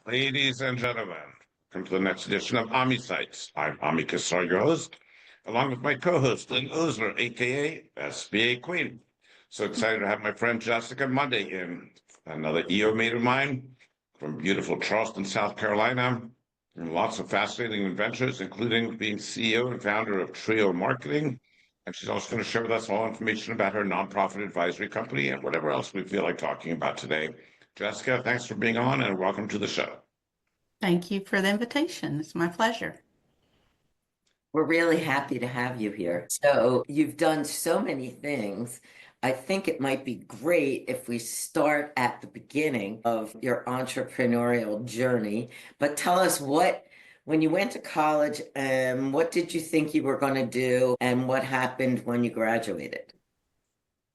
Ladies and gentlemen, welcome to the next edition of AmiSights. I'm Ami Kassar, your host, along with my co-host, Lynn Osler, aka SBA Queen. So excited to have my friend Jessica Munday in, another EO mate of mine from beautiful Charleston, South Carolina, and lots of fascinating adventures, including being CEO and founder of Trio Marketing. And she's also going to share with us all information about her nonprofit advisory company and whatever else we feel like talking about today. Jessica, thanks for being on and welcome to the show. Thank you for the invitation. It's my pleasure. We're really happy to have you here. So, you've done so many things. I think it might be great if we start at the beginning of your entrepreneurial journey. But tell us when you went to college, what did you think you were going to do, and what happened when you graduated?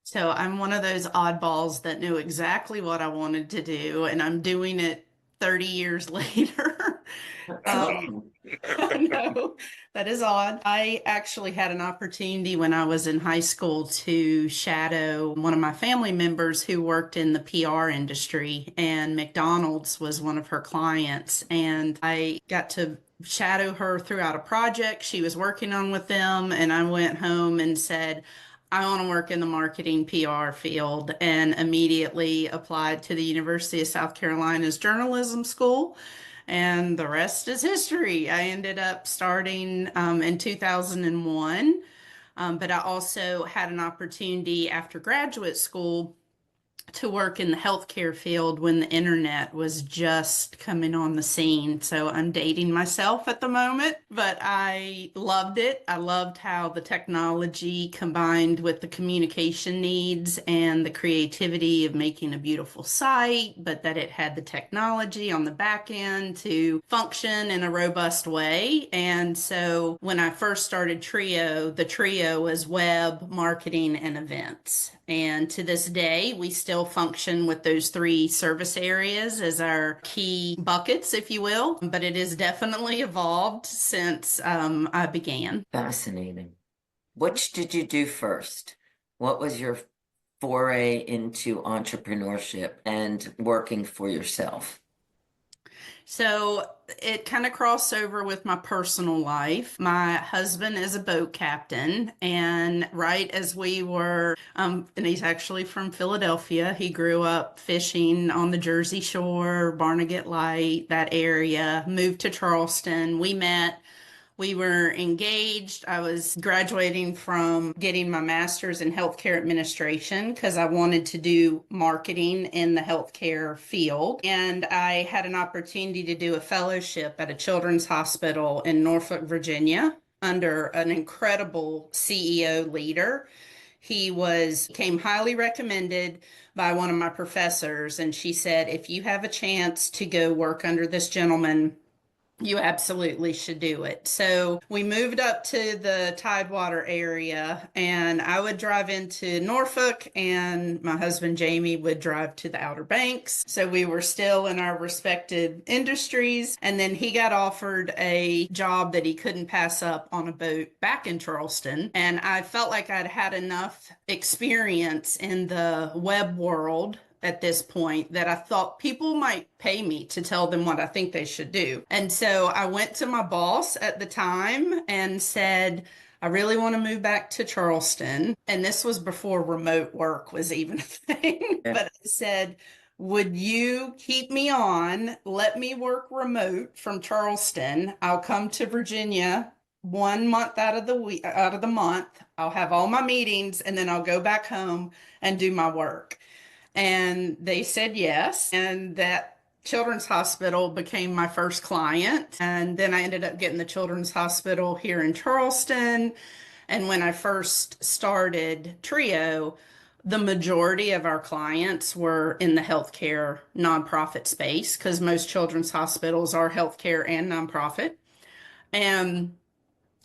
So I'm one of those oddballs that knew exactly what I wanted to do, and I'm doing it 30 years later. I know that is odd. I actually had an opportunity when I was in high school to shadow one of my family members who worked in the PR industry, and McDonald's was one of her clients. And I got to shadow her throughout a project she was working on with them. And I went home and said, I want to work in the marketing PR field, and immediately applied to the University of South Carolina's journalism school. And the rest is history. I ended up starting in 2001, but I also had an opportunity after graduate school to work in the healthcare field when the internet was just coming on the scene. So I'm dating myself at the moment, but I loved it. I loved how the technology combined with the communication needs and the creativity of making a beautiful site, but that it had the technology on the back end to function in a robust way. And so when I first started Trio, the Trio was web, marketing, and events. And to this day, we still function with those three service areas as our key buckets, if you will. But it has definitely evolved since I began. Fascinating. Which did you do first? What was your foray into entrepreneurship and working for yourself? So it kind of crossed over with my personal life. My husband is a boat captain, and right as we were, and he's actually from Philadelphia. He grew up fishing on the Jersey Shore, Barnegat Light, that area, moved to Charleston. We met. We were engaged. I was graduating from getting my master's in healthcare administration because I wanted to do marketing in the healthcare field. And I had an opportunity to do a fellowship at a children's hospital in Norfolk, Virginia, under an incredible CEO leader. He came highly recommended by one of my professors, and she said, if you have a chance to go work under this gentleman, you absolutely should do it. So we moved up to the Tidewater area, and I would drive into Norfolk, and my husband Jamie would drive to the Outer Banks. So we were still in our respected industries. And then he got offered a job that he couldn't pass up on a boat back in Charleston. And I felt like I'd had enough experience in the web world at this point that I thought people might pay me to tell them what I think they should do. And so I went to my boss at the time and said, I really want to move back to Charleston. And this was before remote work was even a thing. Yeah. But I said, would you keep me on? Let me work remote from Charleston. I'll come to Virginia 1 month out of the month. I'll have all my meetings, and then I'll go back home and do my work. And they said yes. And that children's hospital became my first client. And then I ended up getting the children's hospital here in Charleston. And when I first started Trio, the majority of our clients were in the healthcare nonprofit space, because most children's hospitals are healthcare and nonprofit. And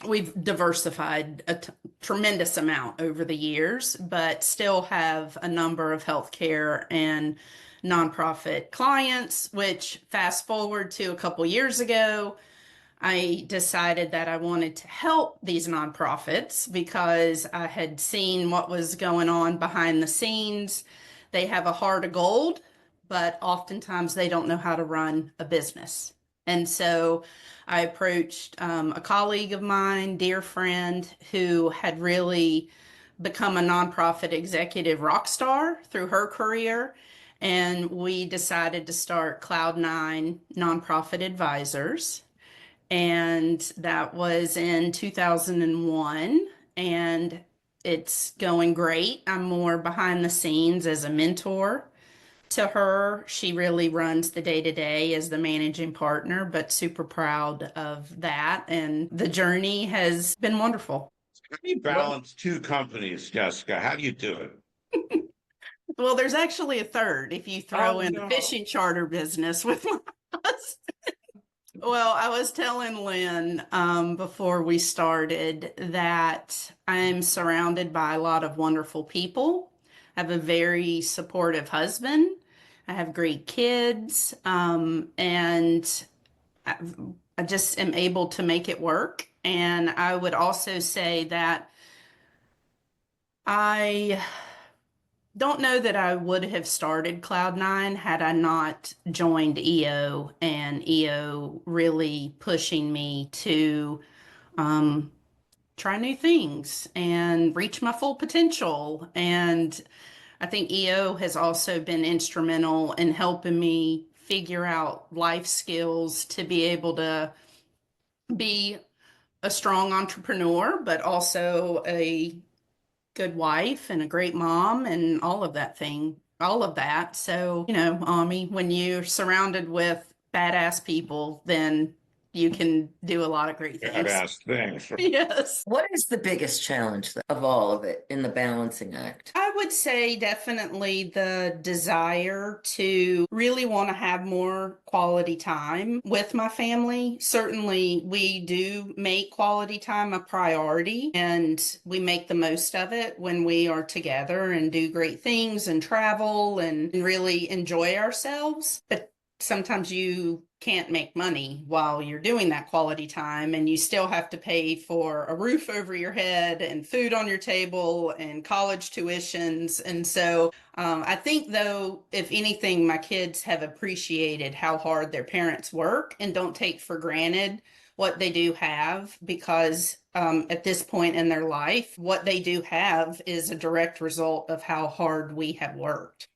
we've diversified a tremendous amount over the years, but still have a number of healthcare and nonprofit clients, which fast forward to a couple years ago, I decided that I wanted to help these nonprofits because I had seen what was going on behind the scenes. They have a heart of gold, but oftentimes they don't know how to run a business. And so I approached a colleague of mine, dear friend, who had really become a nonprofit executive rock star through her career. And we decided to start Cloud9 Nonprofit Advisors. And that was in 2001. And it's going great. I'm more behind the scenes as a mentor to her. She really runs the day to day as the managing partner, but super proud of that. And the journey has been wonderful. How do you balance two companies, Jessica? How do you do it? Well, there's actually a third if you throw Oh, in the no. fishing charter business with my husband. Well, I was telling Lynn before we started that I'm surrounded by a lot of wonderful people. I have a very supportive husband. I have great kids, and I, I just am able to make it work. And I would also say that I don't know that I would have started Cloud9 had I not joined EO and EO really pushing me to um, try new things and reach my full potential. And I think EO has also been instrumental in helping me figure out life skills to be able to be a strong entrepreneur, but also a good wife and a great mom and all of that. So, Ami, when you're surrounded with badass people, then you can do a lot of great things. Badass things. Yes. What is the biggest challenge of all of it in the balancing act? I would say definitely the desire to really want to have more quality time with my family. Certainly, we do make quality time a priority and we make the most of it when we are together and do great things and travel and really enjoy ourselves. But sometimes you can't make money while you're doing that quality time, and you still have to pay for a roof over your head and food on your table and college tuitions. And so I think, though, if anything, my kids have appreciated how hard their parents work and don't take for granted what they do have, because at this point in their life, what they do have is a direct result of how hard we have worked.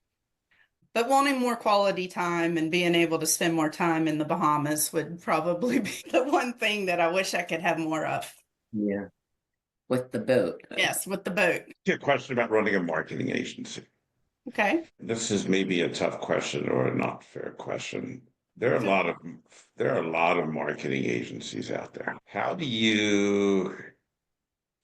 But wanting more quality time and being able to spend more time in the Bahamas would probably be the one thing that I wish I could have more of. Yeah. With the boat. Yes, with the boat. A question about running a marketing agency. Okay. This is maybe a tough question or a not fair question. There are a lot of marketing agencies out there. How do you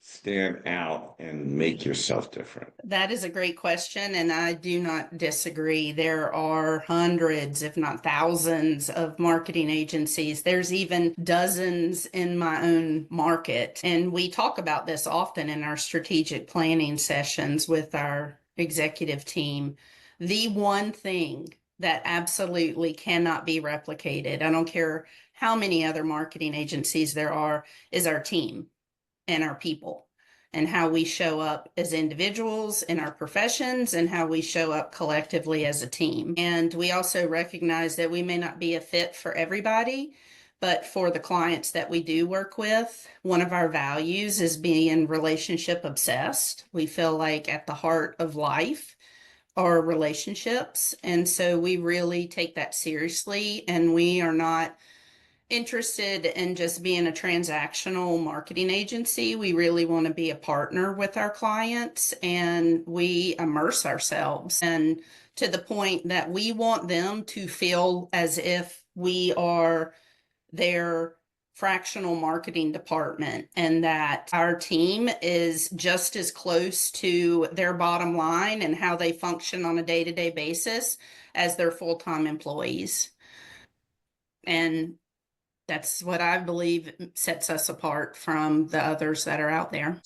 stand out and make yourself different? That is a great question, and I do not disagree. There are hundreds, if not thousands, of marketing agencies. There's even dozens in my own market. And we talk about this often in our strategic planning sessions with our executive team. The one thing that absolutely cannot be replicated, I don't care how many other marketing agencies there are, is our team and our people, and how we show up as individuals in our professions and how we show up collectively as a team. And we also recognize that we may not be a fit for everybody, but for the clients that we do work with, one of our values is being relationship obsessed. We feel like at the heart of life are relationships. And so we really take that seriously, and we are not interested in just being a transactional marketing agency. We really want to be a partner with our clients, and we immerse ourselves, and to the point that we want them to feel as if we are their fractional marketing department, and that our team is just as close to their bottom line and how they function on a day-to-day basis as their full-time employees. And that's what I believe sets us apart from the others that are out there.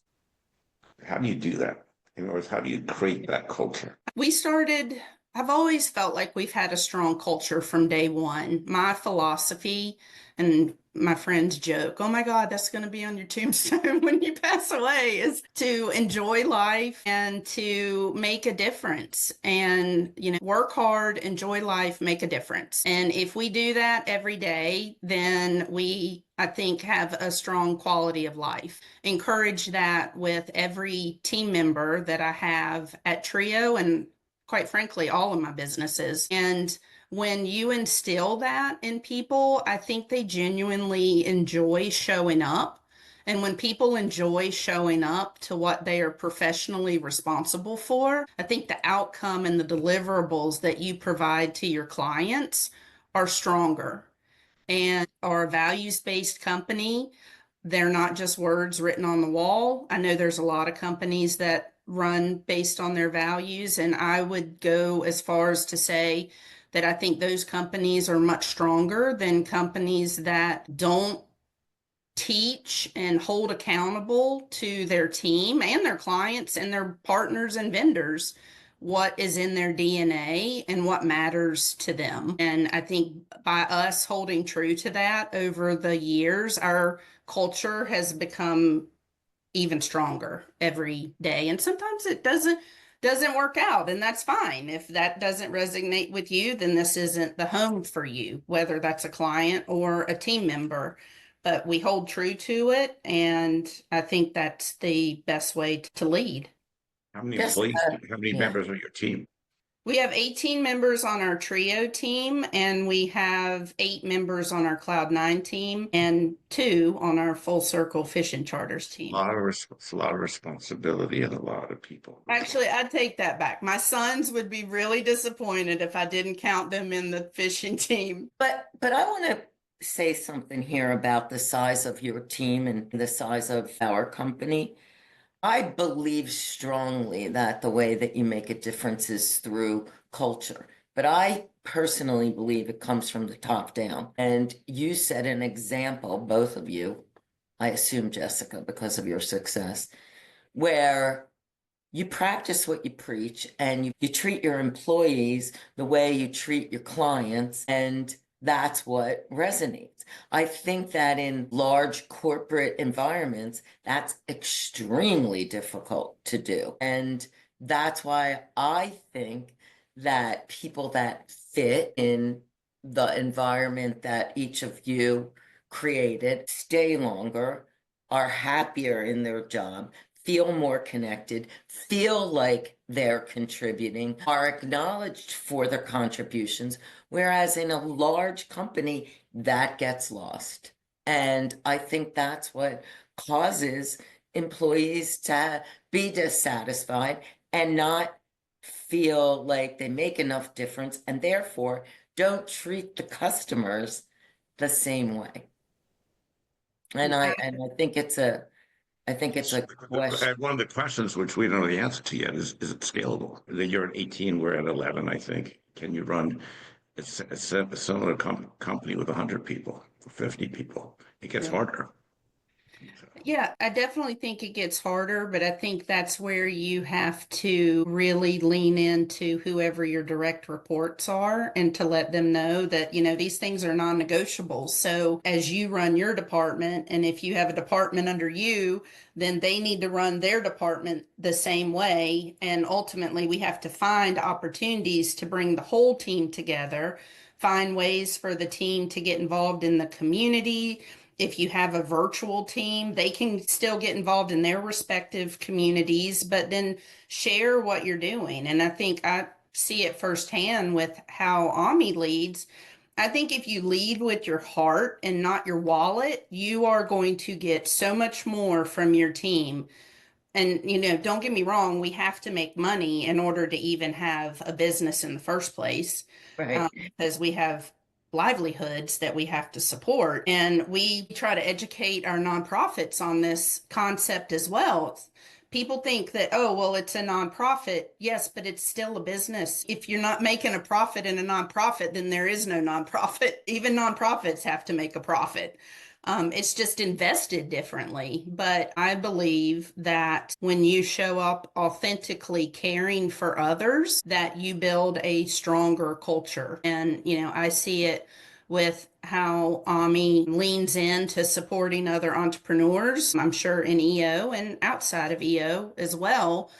How do you do that? In other words, how do you create that culture? We started, I've always felt like we've had a strong culture from day one. My philosophy, and my friends joke, oh my God, that's going to be on your tombstone when you pass away, is to enjoy life and to make a difference. And, work hard, enjoy life, make a difference. And if we do that every day, then we, I think, have a strong quality of life. Encourage that with every team member that I have at Trio, and quite frankly, all of my businesses. And when you instill that in people, I think they genuinely enjoy showing up. And when people enjoy showing up to what they are professionally responsible for, I think the outcome and the deliverables that you provide to your clients are stronger. And are a values-based company. They're not just words written on the wall. I know there's a lot of companies that run based on their values, and I would go as far as to say that I think those companies are much stronger than companies that don't teach and hold accountable to their team and their clients and their partners and vendors what is in their DNA and what matters to them. And I think by us holding true to that over the years, our culture has become even stronger every day. And sometimes it doesn't work out, and that's fine. If that doesn't resonate with you, then this isn't the home for you, whether that's a client or a team member. But we hold true to it, and I think that's the best way to lead. How many Yes, employees, how many yeah. members are your team? We have 18 members on our Trio team, and we have 8 members on our Cloud9 team, and 2 on our Full Circle Fishing Charters A team. it's a lot of responsibility and a lot of people. Actually, I'd take that back. My sons would be really disappointed if I didn't count them in the fishing team. But I want to say something here about the size of your team and the size of our company. I believe strongly that the way that you make a difference is through culture. But I personally believe it comes from the top down. And you set an example, both of you, I assume, Jessica, because of your success, where you practice what you preach and you treat your employees the way you treat your clients, and that's what resonates. I think that in large corporate environments, that's extremely difficult to do. And that's why I think that people that fit in the environment that each of you created stay longer, are happier in their job, feel more connected, feel like they're contributing, are acknowledged for their contributions, whereas in a large company, that gets lost. And I think that's what causes employees to be dissatisfied and not feel like they make enough difference, and therefore don't treat the customers the same way. And I think it's a question. One of the questions which we don't know the answer to yet is it scalable? You're at 18, we're at 11, I think. Can you run a similar company with 100 people, 50 people? It gets harder. Yeah, I definitely think it gets harder, but I think that's where you have to really lean into whoever your direct reports are and to let them know that, these things are non-negotiable. So as you run your department, and if you have a department under you, then they need to run their department the same way. And ultimately, we have to find opportunities to bring the whole team together, find ways for the team to get involved in the community. If you have a virtual team, they can still get involved in their respective communities, but then share what you're doing. And I think I see it firsthand with how Ami leads. I think if you lead with your heart and not your wallet, you are going to get so much more from your team. And, don't get me wrong, we have to make money in order to even have a business in the first place. Right. Because we have livelihoods that we have to support. And we try to educate our nonprofits on this concept as well. People think that, oh, well, it's a nonprofit. Yes, but it's still a business. If you're not making a profit in a nonprofit, then there is no nonprofit. Even nonprofits have to make a profit. It's just invested differently. But I believe that when you show up authentically caring for others, that you build a stronger culture. And, I see it with how AMI leans into supporting other entrepreneurs, I'm sure in EO and outside of EO as well.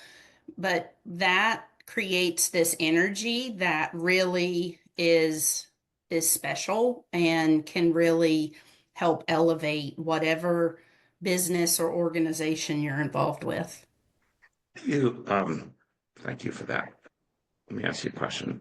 But that creates this energy that really is special and can really help elevate whatever business or organization you're involved with. You, thank you for that. Let me ask you a question.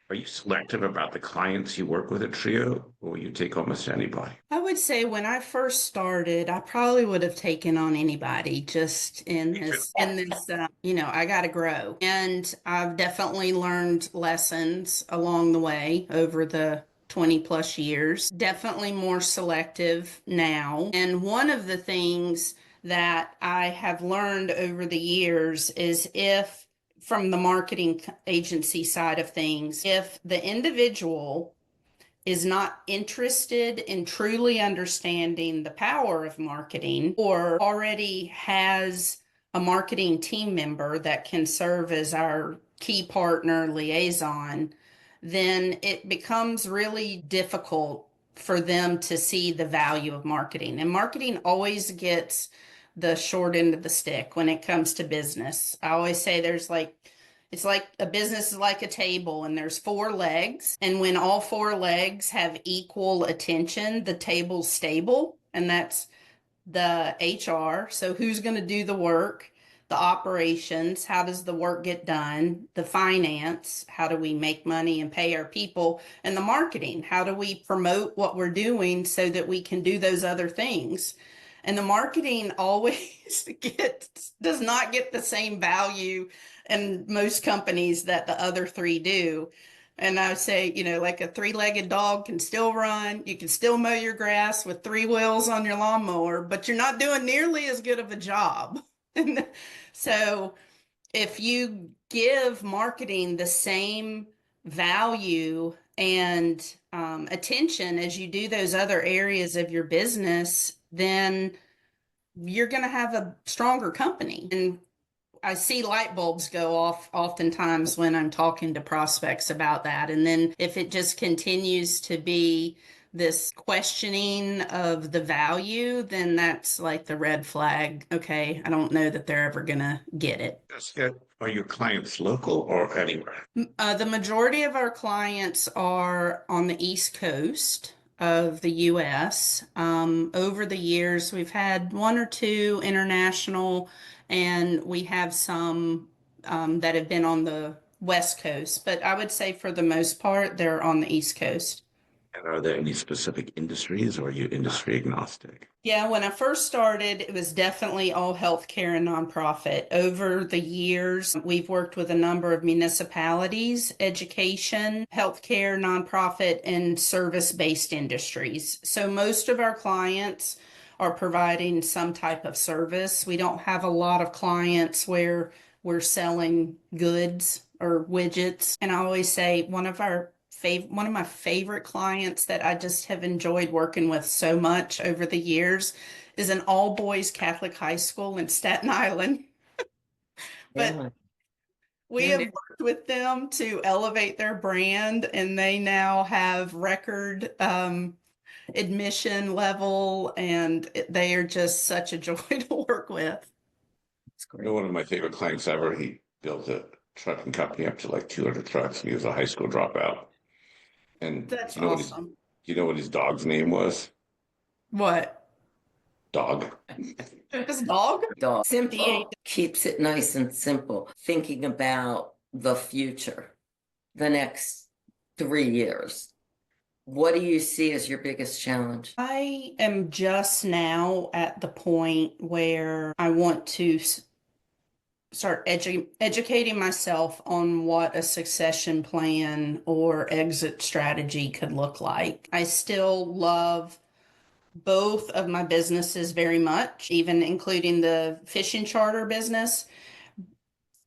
Are you selective about the clients you work with at Trio, or will you take almost anybody? I would say when I first started, I probably would have taken on anybody just I got to grow. And I've definitely learned lessons along the way over the 20 plus years, definitely more selective now. And one of the things that I have learned over the years is from the marketing agency side of things, if the individual is not interested in truly understanding the power of marketing or already has a marketing team member that can serve as our key partner liaison, then it becomes really difficult for them to see the value of marketing. And marketing always gets the short end of the stick when it comes to business. I always say it's like a business is like a table and there's four legs. And when all four legs have equal attention, the table's stable. And that's the HR. So who's going to do the work? The operations, how does the work get done? The finance, how do we make money and pay our people? And the marketing, how do we promote what we're doing so that we can do those other things? And the marketing always does not get the same value in most companies that the other three do. And I would say, like a three-legged dog can still run, you can still mow your grass with three wheels on your lawnmower, but you're not doing nearly as good of a job. So if you give marketing the same value and attention as you do those other areas of your business, then you're going to have a stronger company. And I see light bulbs go off oftentimes when I'm talking to prospects about that. And then if it just continues to be this questioning of the value, then that's like the red flag. Okay, I don't know that they're ever going to get it. Are your clients local or anywhere? The majority of our clients are on the East Coast of the US. Over the years, we've had one or two international, and we have some that have been on the West Coast. But I would say for the most part, they're on the East Coast. And are there any specific industries, or are you industry agnostic? Yeah, when I first started, it was definitely all healthcare and nonprofit. Over the years, we've worked with a number of municipalities, education, healthcare, nonprofit, and service-based industries. So most of our clients are providing some type of service. We don't have a lot of clients where we're selling goods or widgets. And I always say one of my favorite clients that I just have enjoyed working with so much over the years is an all boys Catholic high school in Staten Island. But we have worked with them to elevate their brand, and they now have record admission level, and they are just such a joy to work with. That's great. One of my favorite clients ever, he built a trucking company up to like 200 trucks. He was a high school dropout. And That's awesome. You know what his dog's name was? What? Dog. His dog? Dog. Simple. Keeps it nice and simple. Thinking about the future, the next 3 years. What do you see as your biggest challenge? I am just now at the point where I want to start educating myself on what a succession plan or exit strategy could look like. I still love both of my businesses very much, even including the fishing charter business.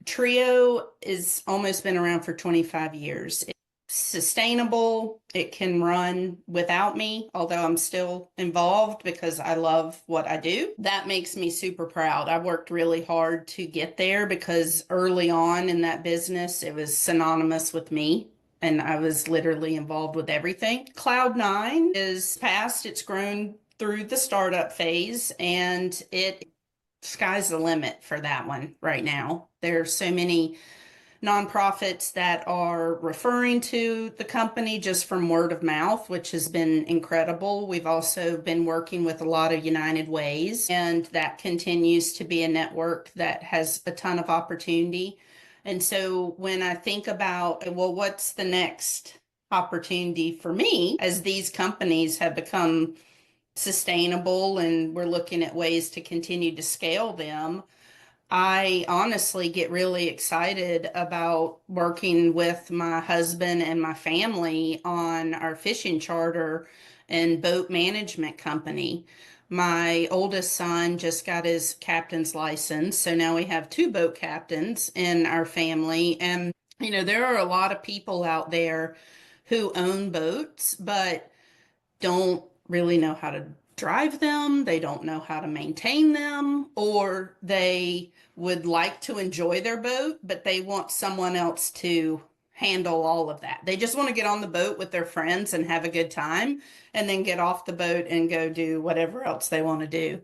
Trio has almost been around for 25 years. sustainable. It can run without me, although I'm still involved because I love what I do. That makes me super proud. I worked really hard to get there because early on in that business, it was synonymous with me. And I was literally involved with everything. Cloud9 is past, it's grown through the startup phase, and sky's the limit for that one right now. There's so many nonprofits that are referring to the company just from word of mouth, which has been incredible. We've also been working with a lot of United Ways, and that continues to be a network that has a ton of opportunity. And so when I think about, well, what's the next opportunity for me as these companies have become sustainable and we're looking at ways to continue to scale them, I honestly get really excited about working with my husband and my family on our fishing charter and boat management company. My oldest son just got his captain's license, so now we have two boat captains in our family. And, there are a lot of people out there who own boats, but don't really know how to drive them. They don't know how to maintain them, or they would like to enjoy their boat, but they want someone else to handle all of that. They just want to get on the boat with their friends and have a good time and then get off the boat and go do whatever else they want to do.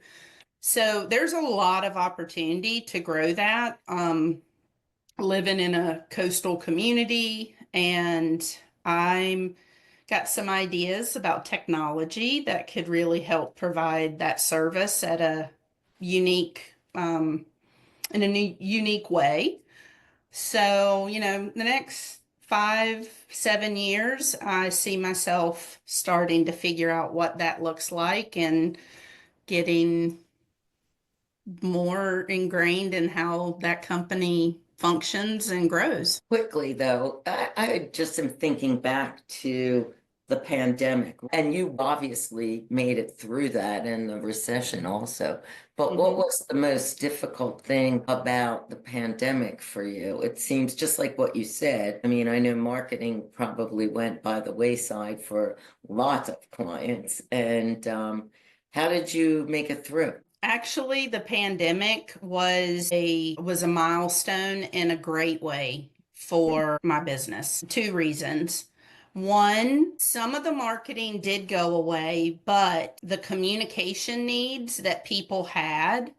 So there's a lot of opportunity to grow that. Living in a coastal community, and I'm got some ideas about technology that could really help provide that service at a unique, in a unique way. So, the next 5, 7 years, I see myself starting to figure out what that looks like and getting more ingrained in how that company functions and grows. Quickly, though, I just am thinking back to the pandemic, and you obviously made it through that and the recession also. But what was the most difficult thing about the pandemic for you? It seems just like what you said. I mean, I know marketing probably went by the wayside for lots of clients. And how did you make it through? Actually, the pandemic was a milestone in a great way for my business. Two reasons. One, some of the marketing did go away, but the communication needs that people had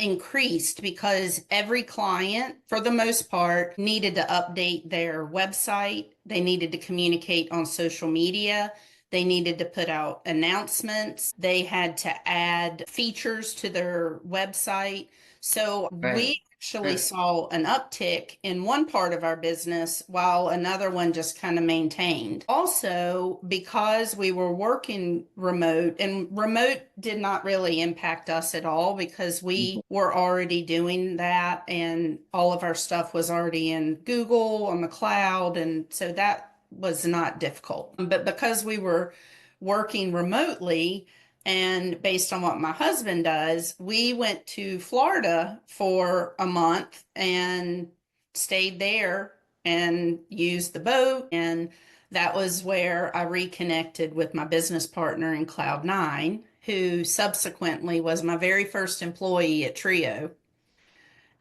increased because every client, for the most part, needed to update their website. They needed to communicate on social media. They needed to put out announcements. They had to add features to their website. So we actually saw an uptick in one part of our business while another one just kind of maintained. Also, because we were working remote, and remote did not really impact us at all because we were already doing that and all of our stuff was already in Google on the cloud. And so that was not difficult. But because we were working remotely, and based on what my husband does, we went to Florida for a month and stayed there and used the boat. And that was where I reconnected with my business partner in Cloud9, who subsequently was my very first employee at Trio.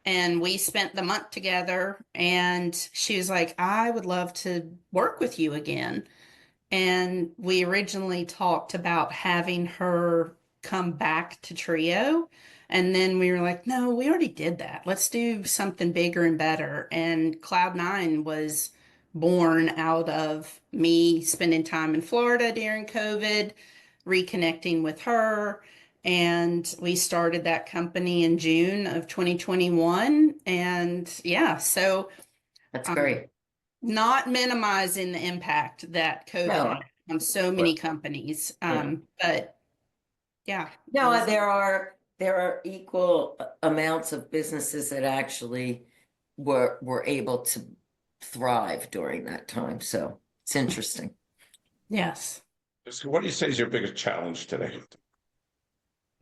And we spent the month together, and she was like, I would love to work with you again. And we originally talked about having her come back to Trio. And then we were like, no, we already did that. Let's do something bigger and better. And Cloud9 was born out of me spending time in Florida during COVID, reconnecting with her. And we started that company in June of 2021. And yeah, so That's great. Not minimizing the impact that COVID had on so many companies. But yeah. No, there are equal amounts of businesses that actually were able to thrive during that time. So it's interesting. Yes. So what do you say is your biggest challenge today?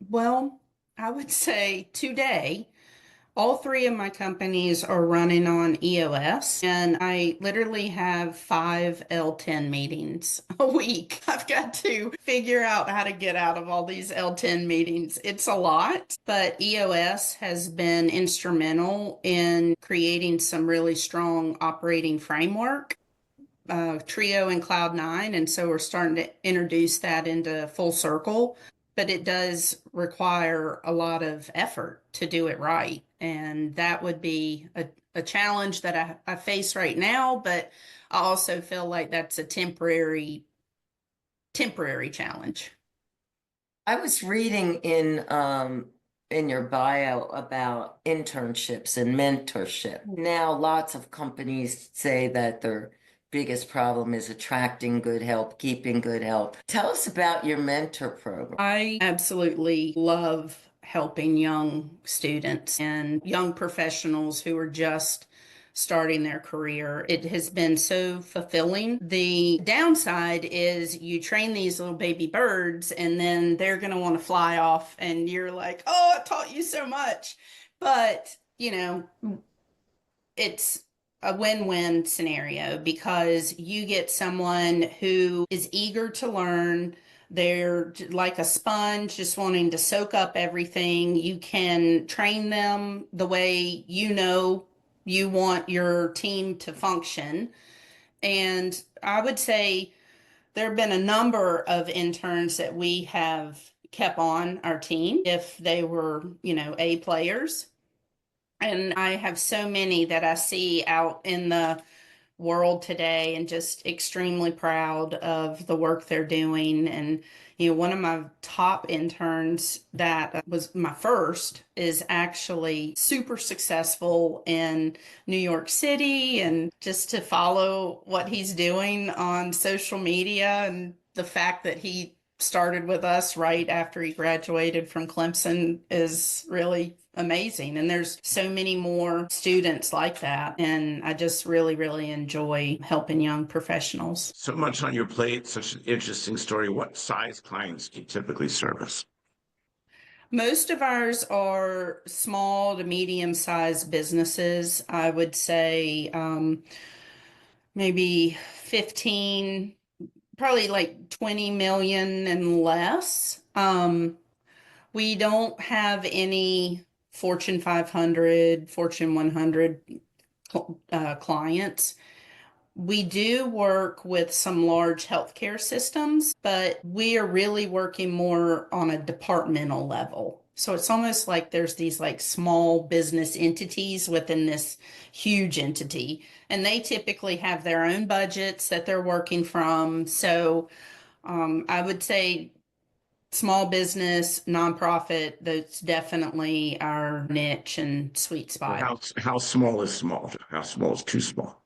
Well, I would say today, All three of my companies are running on EOS, and I literally have 5 L10 meetings a week. I've got to figure out how to get out of all these L10 meetings. It's a lot, but EOS has been instrumental in creating some really strong operating framework. Trio and Cloud9, and so we're starting to introduce that into full circle. But it does require a lot of effort to do it right, and that would be a challenge that I face right now. But I also feel like that's a temporary challenge. I was reading in your bio about internships and mentorship. Now, lots of companies say that their biggest problem is attracting good help, keeping good help. Tell us about your mentor program. I absolutely love helping young students and young professionals who are just starting their career. It has been so fulfilling. The downside is you train these little baby birds and then they're going to want to fly off and you're like, oh, I taught you so much. But, it's a win-win scenario because you get someone who is eager to learn. They're like a sponge, just wanting to soak up everything. You can train them the way you want your team to function. And I would say there have been a number of interns that we have kept on our team if they were, A players. And I have so many that I see out in the world today and just extremely proud of the work they're doing. And, one of my top interns that was my first is actually super successful in New York City. And just to follow what he's doing on social media and the fact that he started with us right after he graduated from Clemson is really amazing. And there's so many more students like that. And I just really, really enjoy helping young professionals. So much on your plate, such an interesting story. What size clients do you typically service? Most of ours are small to medium sized businesses. I would say maybe 15, probably like 20 million and less. We don't have any Fortune 500, Fortune 100 clients. We do work with some large healthcare systems, but we are really working more on a departmental level. So it's almost like there's these like small business entities within this huge entity, and they typically have their own budgets that they're working from. So I would say small business, nonprofit, that's definitely our niche and sweet spot. How small is small? How small is too small?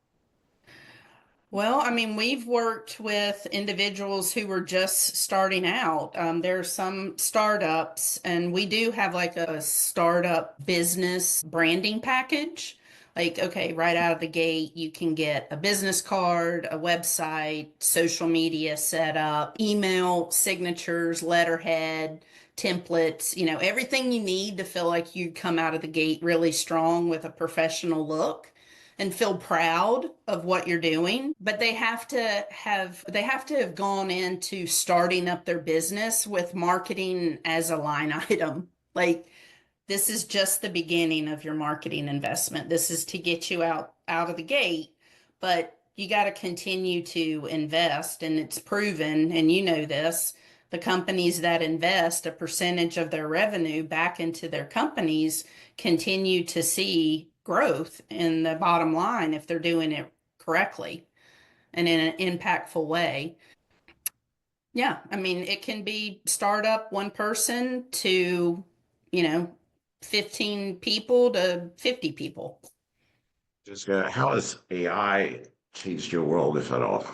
Well, I mean, we've worked with individuals who were just starting out. There are some startups, and we do have like a startup business branding package. Like, okay, right out of the gate, you can get a business card, a website, social media setup, email signatures, letterhead, templates, everything you need to feel like you come out of the gate really strong with a professional look and feel proud of what you're doing. But they have to have gone into starting up their business with marketing as a line item. Like, this is just the beginning of your marketing investment. This is to get you out of the gate, but you got to continue to invest. And it's proven, and this, the companies that invest a percentage of their revenue back into their companies continue to see growth in the bottom line if they're doing it correctly and in an impactful way. Yeah, I mean, it can be startup one person to, 15 people to 50 people. Just how has AI changed your world, if at all?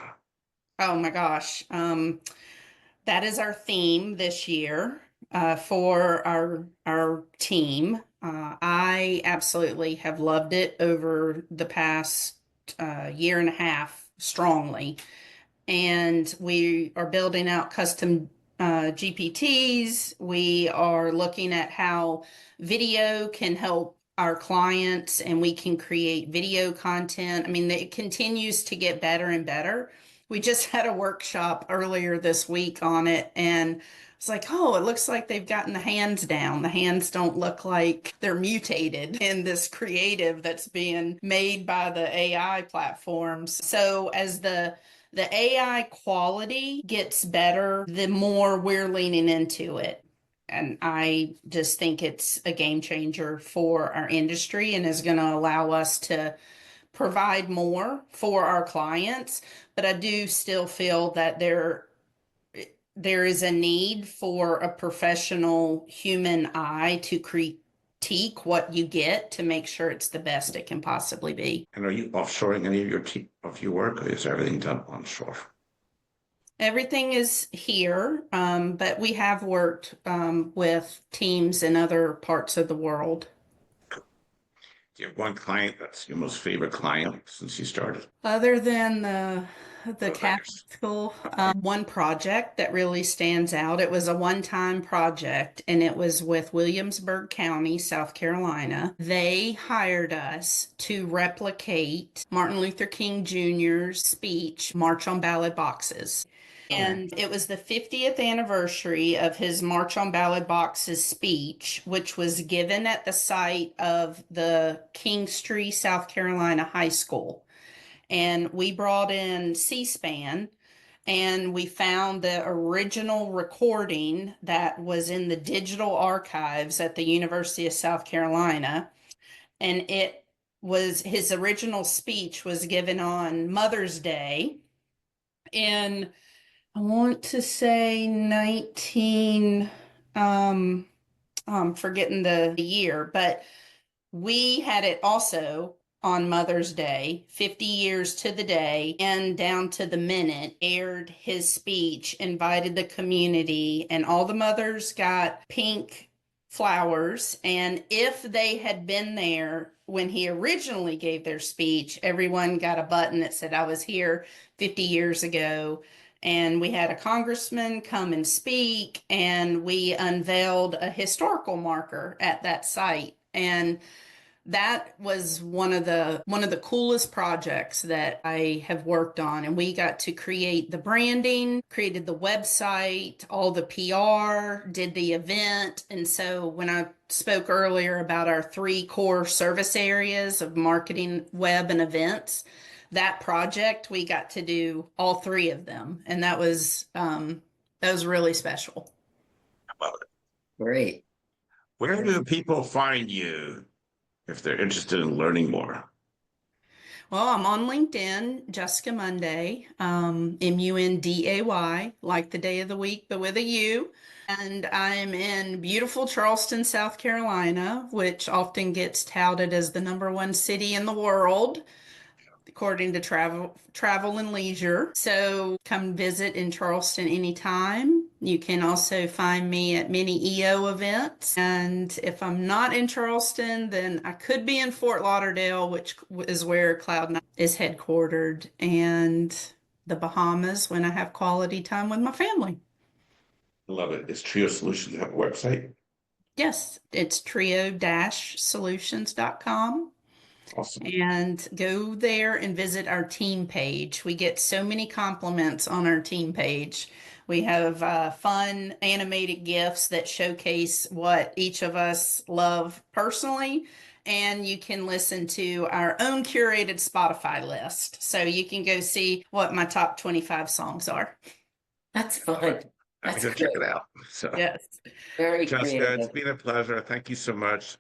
Oh my gosh. That is our theme this year for our team. I absolutely have loved it over the past year and a half strongly. And we are building out custom GPTs. We are looking at how video can help our clients and we can create video content. I mean, it continues to get better and better. We just had a workshop earlier this week on it, and it's like, oh, it looks like they've gotten the hands down. The hands don't look like they're mutated in this creative that's being made by the AI platforms. So as the AI quality gets better, the more we're leaning into it. And I just think it's a game changer for our industry and is going to allow us to provide more for our clients. But I do still feel that there is a need for a professional human eye to critique what you get to make sure it's the best it can possibly be. And are you offshoring any of your work, or is everything done onshore? Everything is here, but we have worked with teams in other parts of the world. Do you have one client that's your most favorite client since you started? Other than the What about capital, one project that really stands out, it was a one-time project, and it was with Williamsburg County, South Carolina. They hired us to replicate Martin Luther King Jr.'s speech, March on Ballot Boxes. And it was the 50th anniversary of his March on Ballot Boxes speech, which was given at the site of the Kingstree, South Carolina High School. And we brought in C-SPAN, and we found the original recording that was in the digital archives at the University of South Carolina. And it was his original speech was given on Mother's Day in, I want to say 19, I'm forgetting the year, but we had it also on Mother's Day, 50 years to the day and down to the minute, aired his speech, invited the community, and all the mothers got pink flowers. And if they had been there when he originally gave their speech, everyone got a button that said, I was here 50 years ago. And we had a congressman come and speak, and we unveiled a historical marker at that site. And that was one of the coolest projects that I have worked on. And we got to create the branding, created the website, all the PR, did the event. And so when I spoke earlier about our 3 core service areas of marketing, web, and events, that project, we got to do all 3 of them. And that was really special. About it. Great. Where do people find you if they're interested in learning more? Well, I'm on LinkedIn, Jessica Munday, Munday, like the day of the week, but with a U. And I'm in beautiful Charleston, South Carolina, which often gets touted as the #1 city in the world, according to Travel and Leisure. So come visit in Charleston anytime. You can also find me at many EO events. And if I'm not in Charleston, then I could be in Fort Lauderdale, which is where Cloud9 is headquartered, and the Bahamas when I have quality time with my family. Love it. Is Trio Solutions have a website? Yes, it's trio-solutions.com. Awesome. And go there and visit our team page. We get so many compliments on our team page. We have fun animated GIFs that showcase what each of us love personally. And you can listen to our own curated Spotify list. So you can go see what my top 25 songs are. That's fun. I That's can check great. it out. So, Yes. Very Jessica, creative. it's been a pleasure. Thank you so much.